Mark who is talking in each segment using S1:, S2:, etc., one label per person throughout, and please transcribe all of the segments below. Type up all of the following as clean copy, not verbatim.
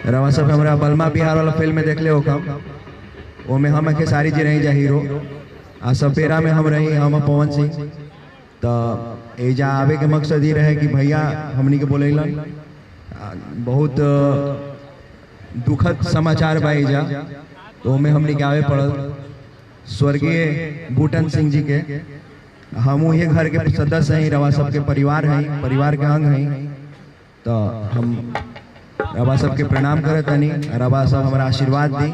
S1: रवा सब हमारा बलमा बिहार वाला फिल्म में देख ले हो कम वो में हम खेसारी जी रही जा हीरो आ सपेरा में हम रही हम पवन सिंह। तो एजा आवे के मकसद ये रहे कि भैया हमनी के बोले बहुत दुखद समाचार बा एजा, तो में हमनी के आवे पड़ल। स्वर्गीय बूटन सिंह जी के हम ये घर के सदस्य हैं, रवा सब के परिवार हैं, परिवार के अंग हैं। तो हम रवा सब के प्रणाम करे तनी, रवा सब हमारा आशीर्वाद दी।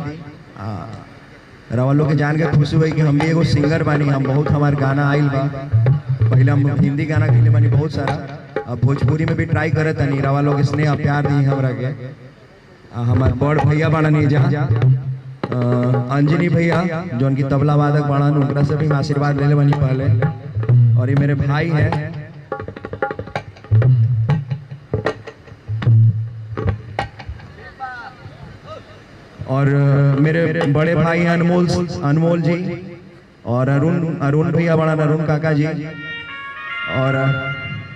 S1: रवा लोग के जान के खुशी हुई कि हम भी एगो सिंगर बानी। हम बहुत हमार गाना आइल बा, पहले हम हिंदी गाना खेले बानी बहुत सारा, अब भोजपुरी में भी ट्राई करे तनी। रवा लोग स्नेह प्यार दी हमरा के। हमार बड़ भैया बाड़ा नहीं जा अंजनी भैया जो उनकी तबला वादक बाड़ा, उनका से भी हम आशीर्वाद ले ले बानी पहले। और ये मेरे भाई हैं और मेरे बड़े भाई हैं अनमोल जी और अरुण भैया बड़ा, अरुण काका जी। और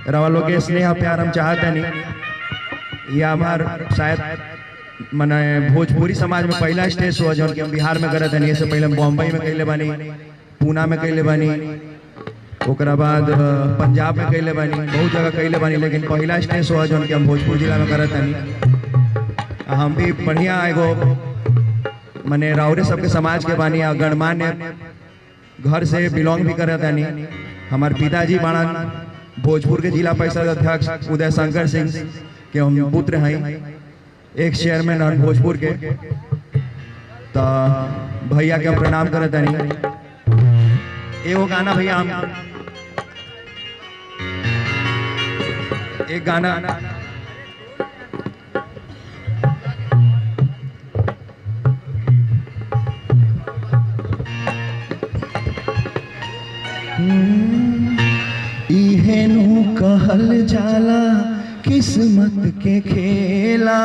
S1: रवा लोग के स्नेह प्यार हम चाहते नहीं। यह हमार शायद मने भोजपुरी समाज में पहला स्टेज हुआ जो हम बिहार में करते नहीं। इससे पहले हम बॉम्बई में कैले बानी, पूना में कैले बानी, ओकरा बाद पंजाब में कैले बानी, बहुत जगह कैले बानी, लेकिन पहला स्टेज हुआ जो हम भोजपुर जिला में करते नहीं। हम भी बढ़िया एगो मने राउरे सबके समाज के बानी, गणमान्य घर से बिलोंग भी करे तानी। हमारे पिताजी बाणन भोजपुर के जिला परिषद अध्यक्ष उदय शंकर सिंह के हम पुत्र हैं, एक चेयरमैन हैं भोजपुर के। तो भैया के हम प्रणाम करे तानी। एगो गाना भैया हम एक गाना इहेनु कहल जाला किस्मत के खेला,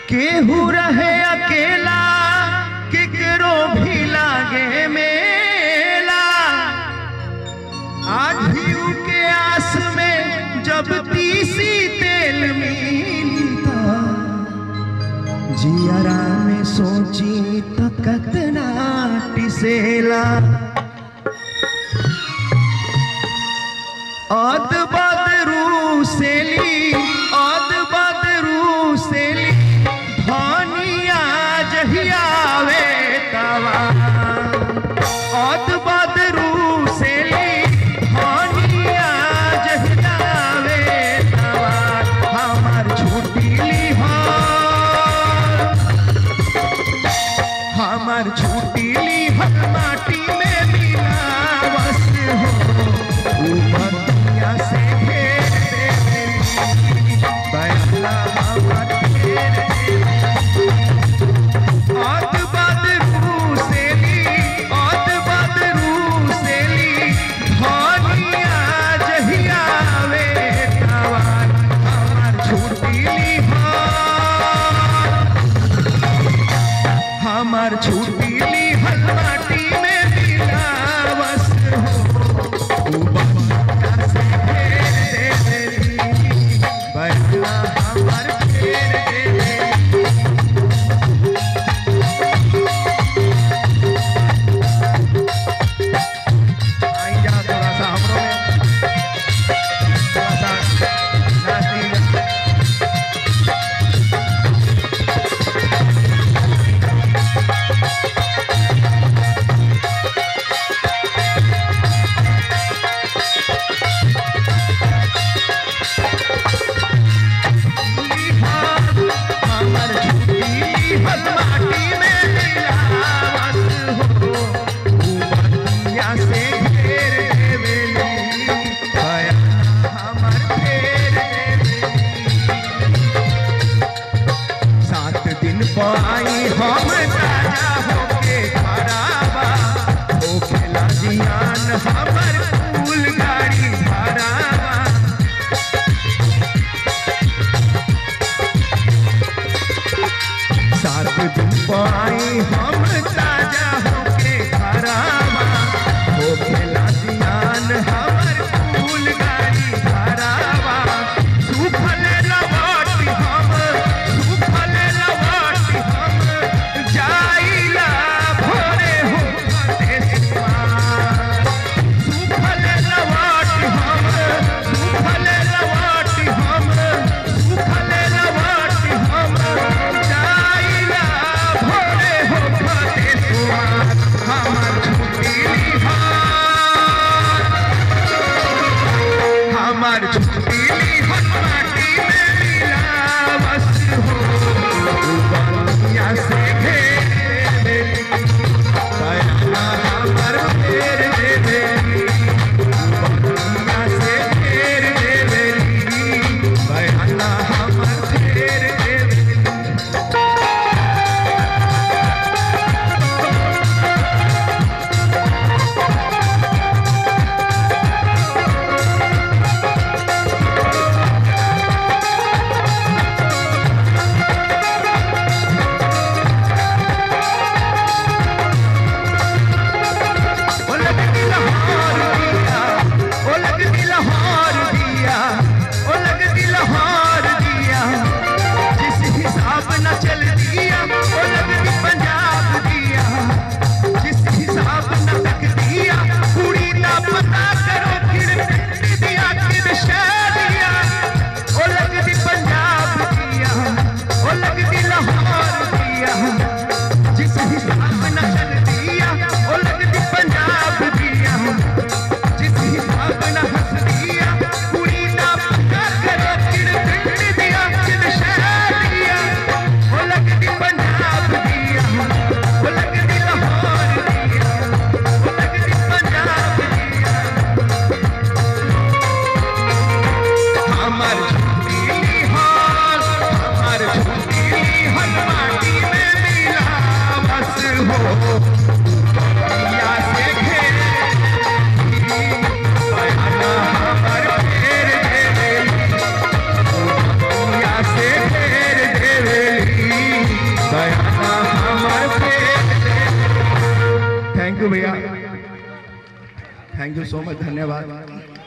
S1: केहू रहे अकेला केकरो भी लागे मेला। आज भी के आस में जब तीसी तेल मिलता, जियरा में सोची तो कतना टिसेला। आद बदरू सेली धनिया जहियावे तवा। आद बदरू सेली धनिया जहियावे तवा। हमार छुट्टी लिहल माटी में मिलावस हो बतिया से हमार छुट्टी लिहल माटी में मिलावस हो बतिया से बतिया हमार फेर आई जा थोड़ा सा हमरो थोड़ा सा आई हम राजा होके खराबा होखेला जियान हमर फूल गाड़ी भराबा। सात दिन आई हम राजा होके खराबा होखेला जियान हमर फूल गाड़ी भराबा। सुफल लौट हम यू भैया, थैंक यू सो मच, धन्यवाद।